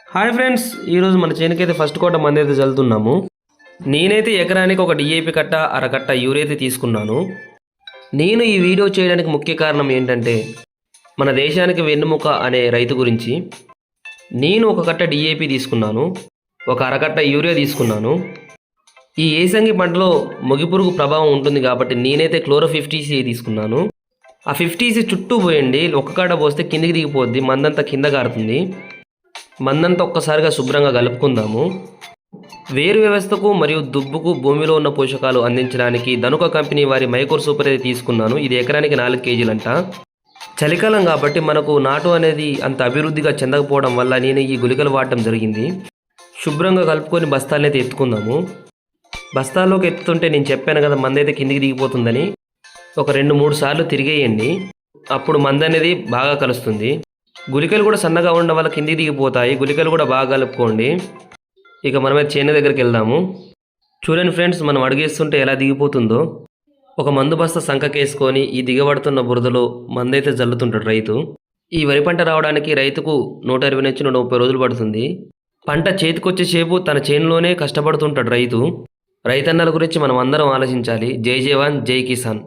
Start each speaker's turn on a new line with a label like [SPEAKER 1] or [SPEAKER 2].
[SPEAKER 1] Hi friends, ఈరోజు మన చేనుకైతే first కోట మంది అయితే చల్లుతున్నాము. నేనైతే ఎకరానికి ఒక డిఏపి కట్ట అరకట్ట యూరియా అయితే తీసుకున్నాను. నేను ఈ వీడియో చేయడానికి ముఖ్య కారణం ఏంటంటే మన దేశానికి వెన్నుముక అనే రైతు గురించి. నేను ఒక కట్ట డిఏపి తీసుకున్నాను, ఒక అరకట్ట యూరియా తీసుకున్నాను. ఈ ఏసంగి పంటలో మొగిపురుగు ప్రభావం ఉంటుంది కాబట్టి నేనైతే క్లోరో 50C తీసుకున్నాను. ఆ 50C చుట్టూ పోయండి, ఒక్క కాడ పోస్తే కిందికి దిగిపోద్ది, మందంతా కింద కారుతుంది. మందంతా ఒక్కసారిగా శుభ్రంగా కలుపుకుందాము. వేరు వ్యవస్థకు మరియు దుబ్బుకు భూమిలో ఉన్న పోషకాలు అందించడానికి ధనుక కంపెనీ వారి మైక్రో సూపర్ అయితే తీసుకున్నాను. ఇది ఎకరానికి 4 కేజీలంట. చలికాలం కాబట్టి మనకు నాటు అనేది అంత అభివృద్ధిగా చెందకపోవడం వల్ల నేను ఈ గుళికలు వాడటం జరిగింది. శుభ్రంగా కలుపుకొని బస్తాలను అయితే ఎత్తుకుందాము. బస్తాల్లోకి ఎత్తుతుంటే నేను చెప్పాను కదా మందైతే కిందికి దిగిపోతుందని, ఒక 2-3 సార్లు తిరిగేయండి, అప్పుడు మంద అనేది బాగా కలుస్తుంది. గుళికలు కూడా సన్నగా ఉండడం వల్ల కిందికి దిగిపోతాయి. గుళికలు కూడా బాగా కలుపుకోండి. ఇక మనమైతే చేను దగ్గరికి వెళ్దాము. చూడండి ఫ్రెండ్స్, మనం అడుగేస్తుంటే ఎలా దిగిపోతుందో. ఒక మందు బస్తా సంకకేసుకొని ఈ దిగబడుతున్న బురదలో మందైతే జల్లుతుంటాడు రైతు. ఈ వరి పంట రావడానికి రైతుకు 120 నుంచి 130 రోజులు పడుతుంది. పంట చేతికొచ్చే సేపు తన చేనులోనే కష్టపడుతుంటాడు రైతు. రైతన్నల గురించి మనం అందరం ఆలోచించాలి. జై జవాన్, జై కిసాన్.